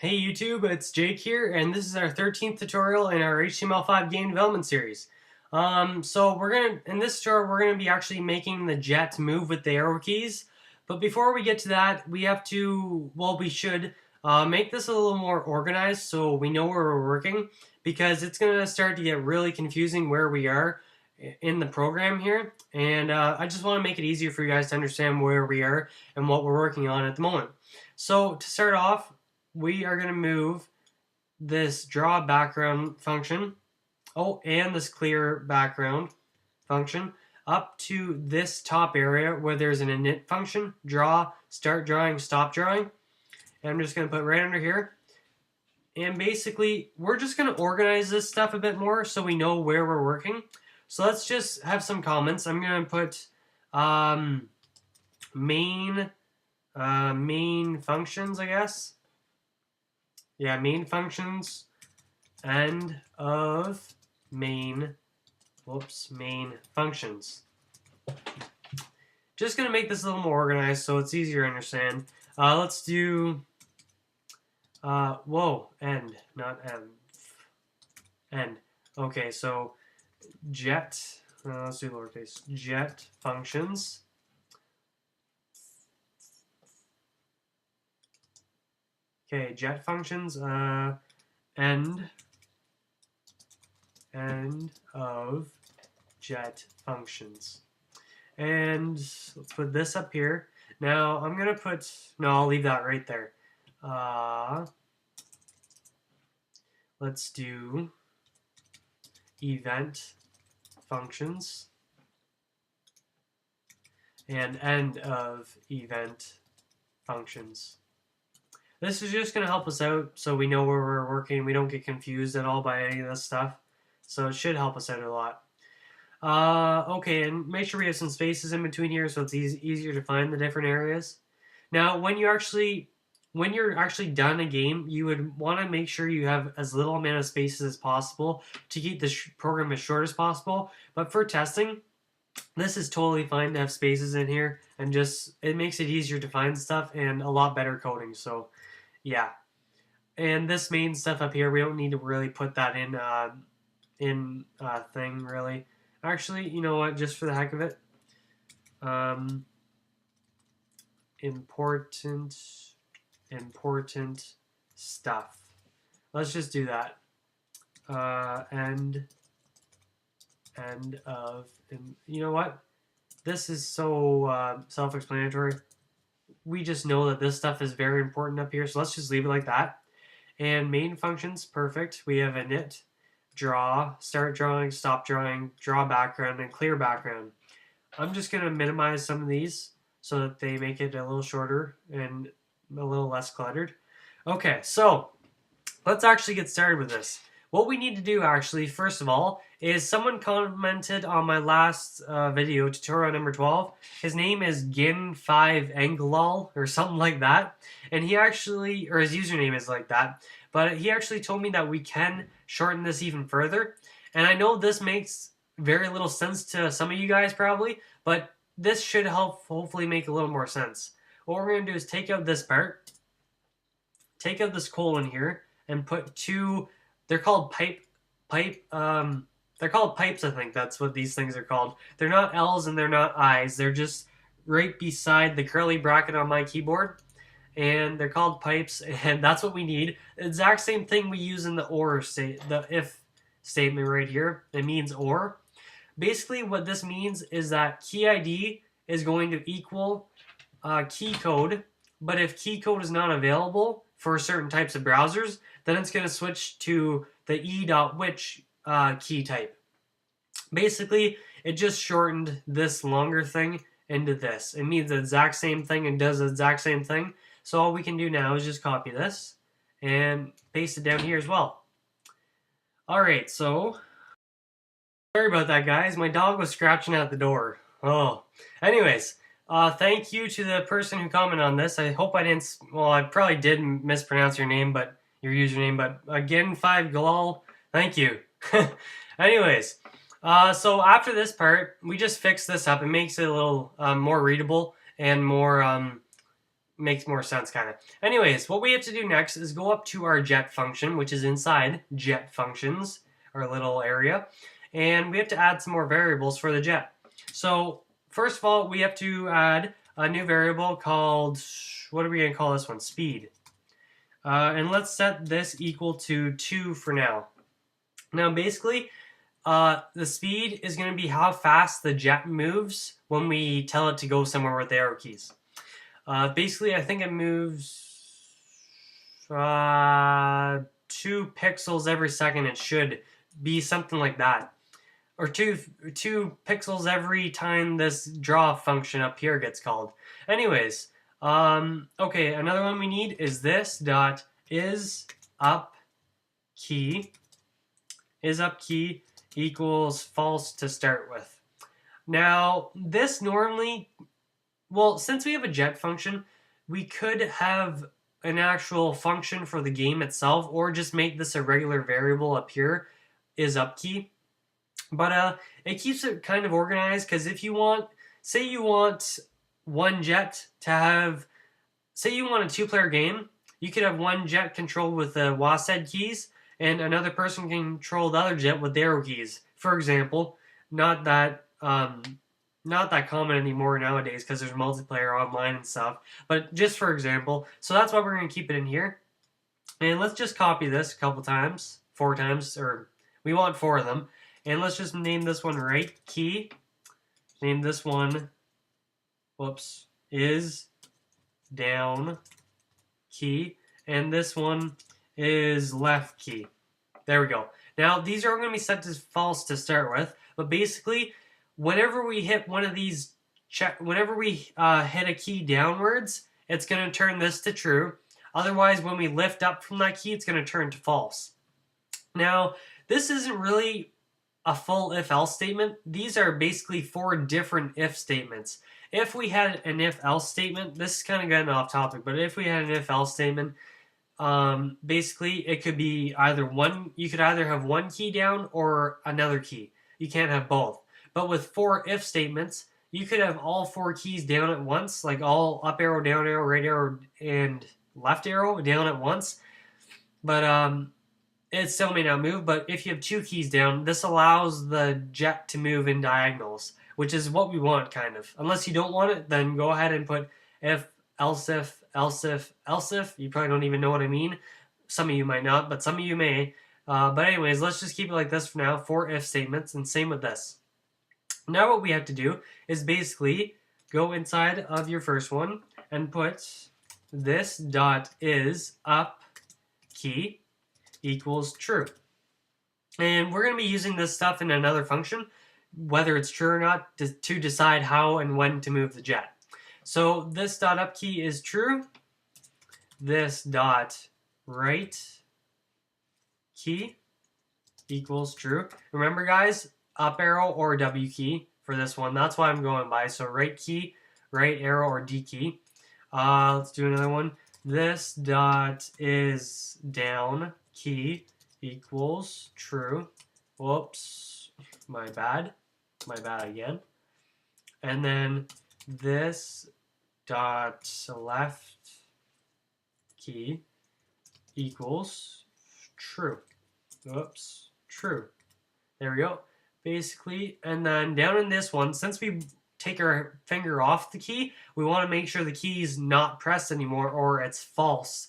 Hey YouTube, it's Jake here, and this is our 13th tutorial in our HTML5 game development series. In this tutorial, we're gonna be actually making the jet move with the arrow keys. But before we get to that, we have to, we should make this a little more organized so we know where we're working, because it's gonna start to get really confusing where we are in the program here. And I just want to make it easier for you guys to understand where we are and what we're working on at the moment. So to start off, we are going to move this draw background function, and this clear background function up to this top area where there's an init function, draw, start drawing, stop drawing. And I'm just going to put right under here. And basically, we're just going to organize this stuff a bit more so we know where we're working. So let's just have some comments. I'm going to put main functions, I guess. Yeah, main functions, end of main functions. Just going to make this a little more organized so it's easier to understand. Let's do, end, not m, end. Okay, so jet, let's do lowercase, jet functions. Okay, jet functions, end of jet functions. And let's put this up here. Now I'm gonna put, no, I'll leave that right there. Let's do event functions and end of event functions. This is just going to help us out so we know where we're working. We don't get confused at all by any of this stuff. So it should help us out a lot. Okay, and make sure we have some spaces in between here so it's easier to find the different areas. Now, when you're actually done a game, you would want to make sure you have as little amount of spaces as possible to keep the program as short as possible. But for testing, this is totally fine to have spaces in here, and just it makes it easier to find stuff and a lot better coding. So yeah, and this main stuff up here, we don't need to really put that in thing really. Actually, you know what, just for the heck of it, important stuff, let's just do that. End of, and you know what, this is so self-explanatory. We just know that this stuff is very important up here, so let's just leave it like that. And main functions, perfect. We have init, draw, start drawing, stop drawing, draw background, and clear background. I'm just going to minimize some of these so that they make it a little shorter and a little less cluttered. Okay, so let's actually get started with this. What we need to do, actually, first of all, is someone commented on my last video, tutorial number 12. His name is Gin5Anglal or something like that. And he actually, or his username is like that. But he actually told me that we can shorten this even further. And I know this makes very little sense to some of you guys probably, but this should help hopefully make a little more sense. What we're going to do is take out this part, take out this colon here, and put two. They're called they're called pipes, I think that's what these things are called. They're not L's and they're not I's. They're just right beside the curly bracket on my keyboard. And they're called pipes, and that's what we need. The exact same thing we use in the the if statement right here. It means or. Basically, what this means is that key ID is going to equal key code, but if key code is not available for certain types of browsers, then it's going to switch to the e.which key type. Basically, it just shortened this longer thing into this. It means the exact same thing and does the exact same thing. So all we can do now is just copy this and paste it down here as well. Alright, so sorry about that, guys. My dog was scratching at the door. Oh. Anyways, thank you to the person who commented on this. I hope I didn't, well, I probably did mispronounce your name, but your username, but again, 5 Galal, thank you. Anyways, so after this part, we just fix this up. It makes it a little more readable and more makes more sense, kind of. Anyways, what we have to do next is go up to our jet function, which is inside jet functions, our little area, and we have to add some more variables for the jet. So first of all, we have to add a new variable called, what are we going to call this one? Speed. And let's set this equal to 2 for now. Now basically, the speed is going to be how fast the jet moves when we tell it to go somewhere with the arrow keys. Basically, I think it moves 2 pixels every second. It should be something like that. Or two pixels every time this draw function up here gets called. Anyways, okay, another one we need is this dot is up key equals false to start with. Now, this normally, well, since we have a jet function, we could have an actual function for the game itself, or just make this a regular variable up here, is up key. But it keeps it kind of organized, because if you want, say you want one jet to have, say you want a 2-player game, you could have one jet controlled with the WASD keys, and another person can control the other jet with the arrow keys. For example, not that common anymore nowadays because there's multiplayer online and stuff, but just for example. So that's why we're going to keep it in here. And let's just copy this a couple times, 4 times, or we want 4 of them. And let's just name this one right key. Name this one, whoops, is down key. And this one is left key. There we go. Now, these are going to be set to false to start with, but basically, whenever we hit one of these, whenever we hit a key downwards, it's going to turn this to true. Otherwise, when we lift up from that key, it's going to turn to false. Now, this isn't really a full if-else statement. These are basically 4 different if statements. If we had an if-else statement, this is kind of getting off topic, but if we had an if-else statement, basically it could be either one, you could either have one key down or another key. You can't have both. But with 4 if statements, you could have all 4 keys down at once, like all up arrow, down arrow, right arrow, and left arrow down at once. But it still may not move. But if you have 2 keys down, this allows the jet to move in diagonals, which is what we want, kind of. Unless you don't want it, then go ahead and put if, else if, else if, else if. You probably don't even know what I mean. Some of you might not, but some of you may. But anyways, let's just keep it like this for now, 4 if statements, and same with this. Now what we have to do is basically go inside of your first one and put this dot is up key equals true. And we're going to be using this stuff in another function, whether it's true or not, to decide how and when to move the jet. So this dot up key is true. This dot right key equals true. Remember, guys, up arrow or W key for this one. That's why I'm going by. So right key, right arrow, or D key. Let's do another one. This dot is down key equals true. Whoops, my bad. My bad again. And then this dot left key equals true. Whoops, true. There we go. Basically, and then down in this one, since we take our finger off the key, we want to make sure the key is not pressed anymore or it's false,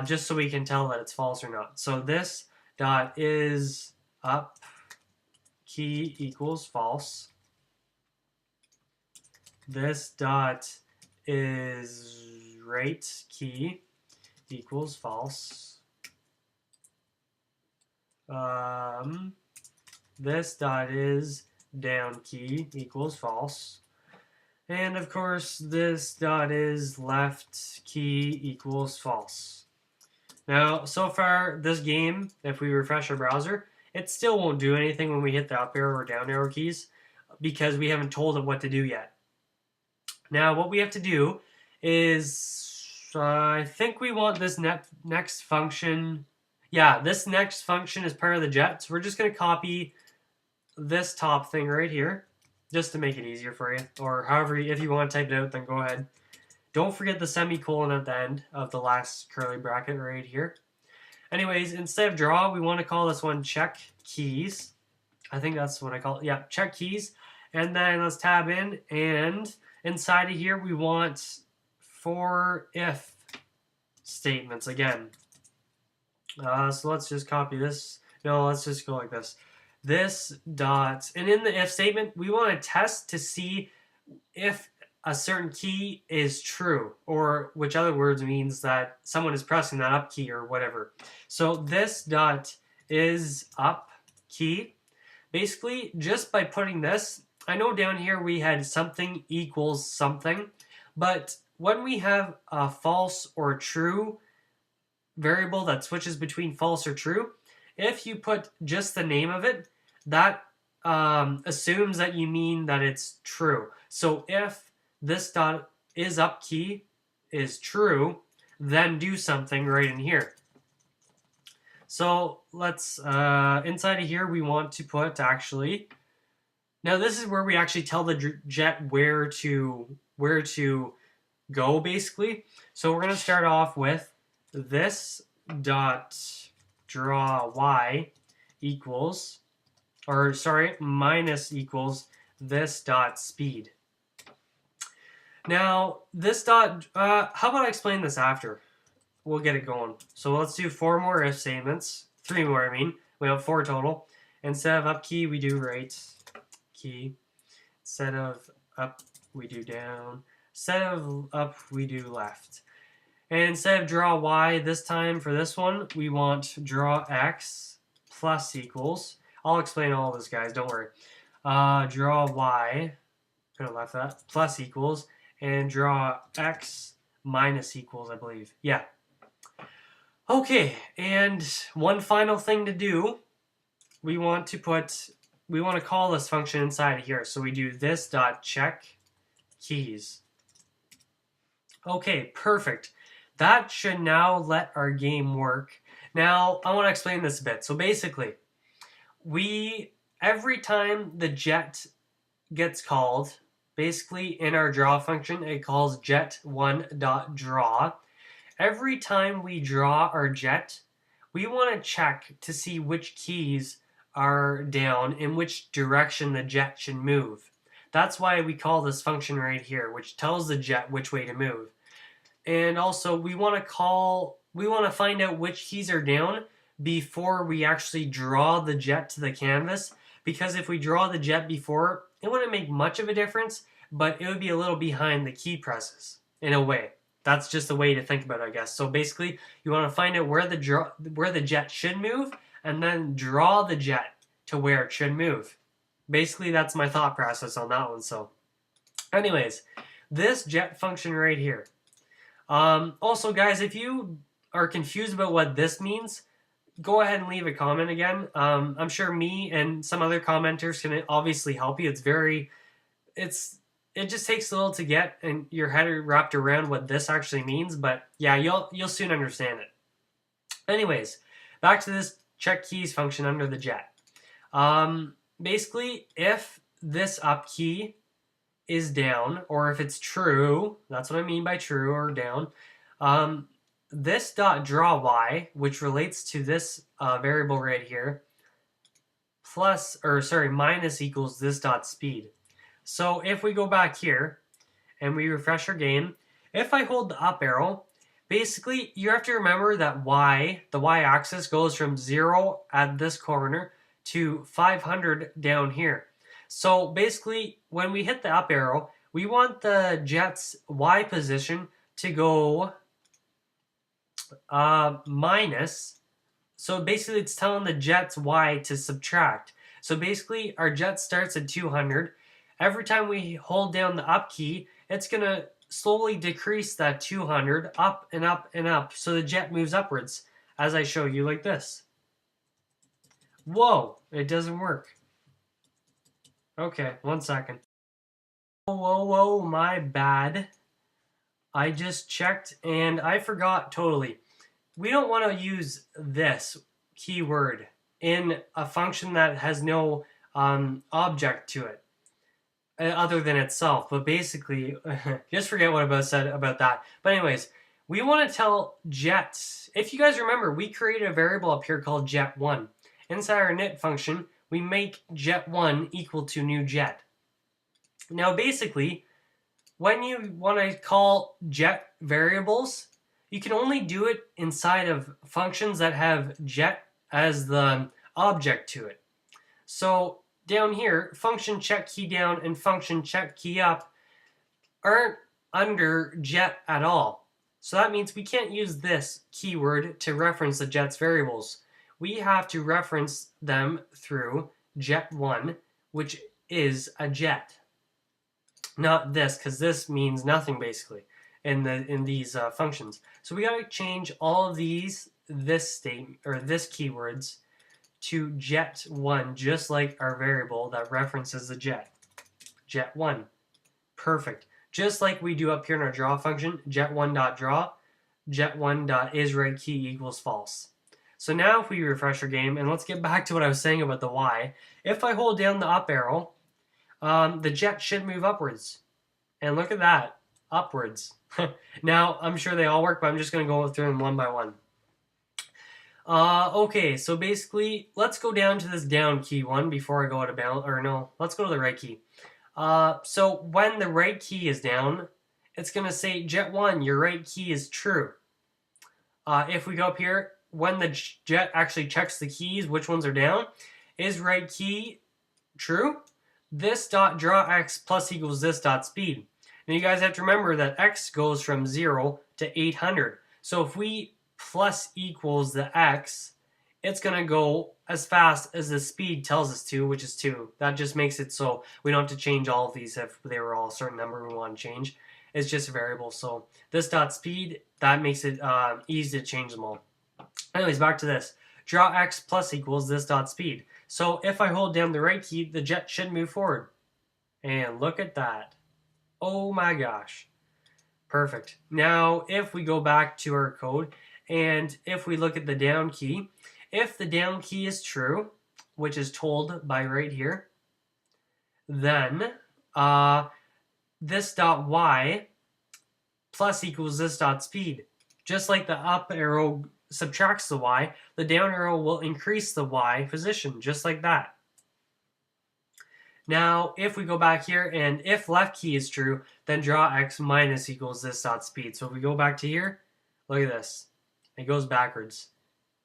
just so we can tell that it's false or not. So this dot is up key equals false. This dot is right key equals false. This dot is down key equals false. And of course, this dot is left key equals false. Now, so far, this game, if we refresh our browser, it still won't do anything when we hit the up arrow or down arrow keys because we haven't told it what to do yet. Now, what we have to do is, I think we want this next function. Yeah, this next function is part of the jet, so we're just going to copy this top thing right here, just to make it easier for you, or however, if you want to type it out, then go ahead. Don't forget the semicolon at the end of the last curly bracket right here. Anyways, instead of draw, we want to call this one check keys. I think that's what I call it. Yeah, check keys. And then let's tab in, and inside of here we want for if statements again. So let's just copy this. No, let's just go like this. This dot, and in the if statement, we want to test to see if a certain key is true, or which other words means that someone is pressing that up key or whatever. So this dot is up key. Basically, just by putting this, I know down here we had something equals something, but when we have a false or true variable that switches between false or true, if you put just the name of it, that assumes that you mean that it's true. So if this dot is up key is true, then do something right in here. So let's, inside of here, we want to put actually, now this is where we actually tell the jet where to go basically. So we're going to start off with this dot draw y equals, or sorry, minus equals this dot speed. Now this dot, how about I explain this after? We'll get it going. So let's do 4 more if statements. 3 more, I mean. We have 4 total. Instead of up key, we do right key. Instead of up, we do down. Instead of up, we do left. And instead of draw y this time for this one, we want draw x plus equals. I'll explain all of this, guys. Don't worry. Draw y, could have left that, plus equals, and draw x minus equals, I believe. Yeah. Okay, and one final thing to do, we want to call this function inside of here. So we do this dot check keys. Okay, perfect. That should now let our game work. Now, I want to explain this a bit. So basically, every time the jet gets called, basically in our draw function, it calls jet1.draw. Every time we draw our jet, we want to check to see which keys are down and which direction the jet should move. That's why we call this function right here, which tells the jet which way to move. And also, we want to find out which keys are down before we actually draw the jet to the canvas, because if we draw the jet before, it wouldn't make much of a difference, but it would be a little behind the key presses in a way. That's just a way to think about it, I guess. So basically, you want to find out where the jet should move, and then draw the jet to where it should move. Basically, that's my thought process on that one. So, anyways, this jet function right here. Also, guys, if you are confused about what this means, go ahead and leave a comment again. I'm sure me and some other commenters can obviously help you. It just takes a little to get and your head wrapped around what this actually means, but yeah, you'll soon understand it. Anyways, back to this check keys function under the jet. Basically, if this up key is down, or if it's true, that's what I mean by true or down, this dot draw y, which relates to this variable right here, minus equals this dot speed. So if we go back here and we refresh our game, if I hold the up arrow, basically you have to remember that the y-axis goes from 0 at this corner to 500 down here. So basically, when we hit the up arrow, we want the jet's y position to go minus. So basically, it's telling the jet's y to subtract. So basically, our jet starts at 200. Every time we hold down the up key, it's going to slowly decrease that 200 up and up and up. So the jet moves upwards, as I show you like this. Whoa, it doesn't work. Okay, 1 second. Whoa, my bad. I just checked and I forgot totally. We don't want to use this keyword in a function that has no object to it. other than itself. But basically, just forget what I said about that. But anyways, we want to tell jets. If you guys remember, we created a variable up here called jet1. Inside our init function, we make jet1 equal to new jet. Now basically, when you want to call jet variables, you can only do it inside of functions that have jet as the object to it. So down here, function check key down and function check key up aren't under jet at all. So that means we can't use this keyword to reference the jet's variables. We have to reference them through jet1, which is a jet. Not this, because this means nothing basically in these functions. So we got to change all of these, this keywords to jet1, just like our variable that references the jet. Jet1. Perfect. Just like we do up here in our draw function, jet1.draw, jet1.isRightKey equals false. So now if we refresh our game, and let's get back to what I was saying about the Y. If I hold down the up arrow, the jet should move upwards. And look at that, upwards. Now, I'm sure they all work, but I'm just going to go through them one by one. Okay, so basically, let's go down to this down key one before I go out of bounds. Or no, let's go to the right key. So when the right key is down, it's going to say, jet1, your right key is true. If we go up here, when the jet actually checks the keys, which ones are down, is right key true? This dot draw x plus equals this dot speed. Now you guys have to remember that x goes from 0 to 800. So if we plus equals the x, it's going to go as fast as the speed tells us to, which is 2. That just makes it so we don't have to change all of these if they were all a certain number we want to change. It's just a variable. So this dot speed, that makes it easy to change them all. Anyways, back to this. Draw x plus equals this dot speed. So if I hold down the right key, the jet should move forward. And look at that. Oh my gosh. Perfect. Now, if we go back to our code, and if we look at the down key, if the down key is true, which is told by right here, then this dot y plus equals this dot speed. Just like the up arrow subtracts the y, the down arrow will increase the y position, just like that. Now, if we go back here, and if left key is true, then draw x minus equals this dot speed. So if we go back to here, look at this. It goes backwards.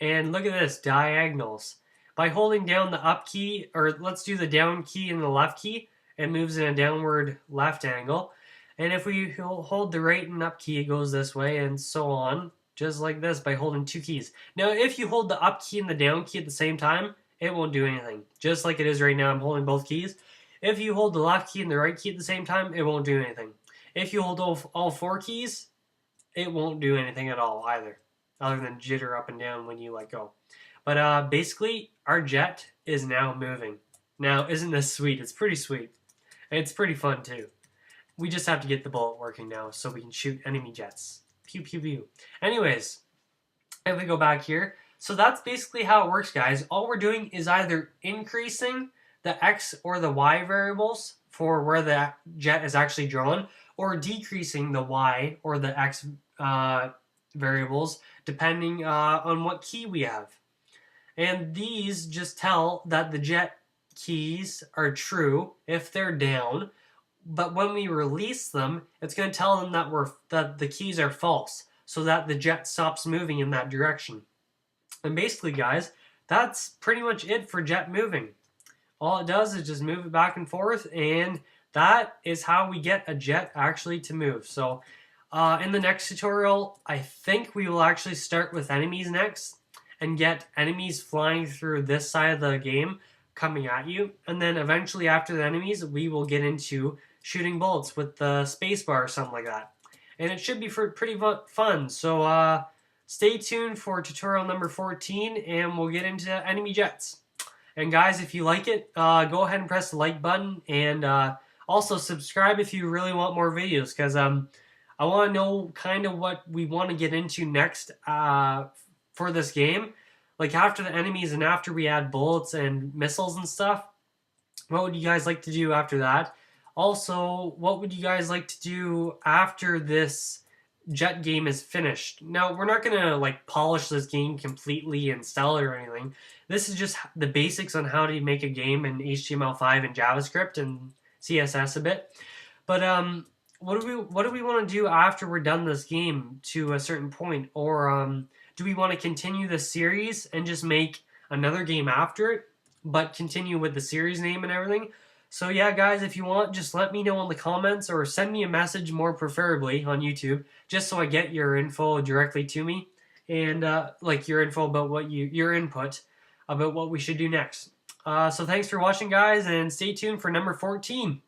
And look at this, diagonals. By holding down the up key, or let's do the down key and the left key, it moves in a downward left angle. And if we hold the right and up key, it goes this way, and so on, just like this, by holding two keys. Now, if you hold the up key and the down key at the same time, it won't do anything. Just like it is right now, I'm holding both keys. If you hold the left key and the right key at the same time, it won't do anything. If you hold all four keys, it won't do anything at all either, other than jitter up and down when you let go. But basically, our jet is now moving. Now, isn't this sweet? It's pretty sweet. And it's pretty fun, too. We just have to get the bullet working now so we can shoot enemy jets. Pew, pew, pew. Anyways, if we go back here, so that's basically how it works, guys. All we're doing is either increasing the x or the y variables for where the jet is actually drawn, or decreasing the y or the x variables depending on what key we have. And these just tell that the jet keys are true if they're down, but when we release them, it's going to tell them that the keys are false, so that the jet stops moving in that direction. And basically, guys, that's pretty much it for jet moving. All it does is just move it back and forth, and that is how we get a jet actually to move. So in the next tutorial, I think we will actually start with enemies next and get enemies flying through this side of the game coming at you. And then eventually after the enemies, we will get into shooting bullets with the spacebar or something like that. And it should be pretty fun. So stay tuned for tutorial number 14, and we'll get into enemy jets. And guys, if you like it, go ahead and press the like button, and also subscribe if you really want more videos, because I want to know kind of what we want to get into next for this game. Like after the enemies and after we add bullets and missiles and stuff, what would you guys like to do after that? Also, what would you guys like to do after this Jet game is finished? Now, we're not gonna like polish this game completely and sell it or anything. This is just the basics on how to make a game in HTML5 and JavaScript and CSS a bit. But what do we want to do after we're done this game to a certain point, or do we want to continue the series and just make another game after it, but continue with the series name and everything? So yeah, guys, if you want, just let me know in the comments or send me a message, more preferably on YouTube, just so I get your info directly to me, and like your info about your input about what we should do next. So thanks for watching, guys, and stay tuned for number 14.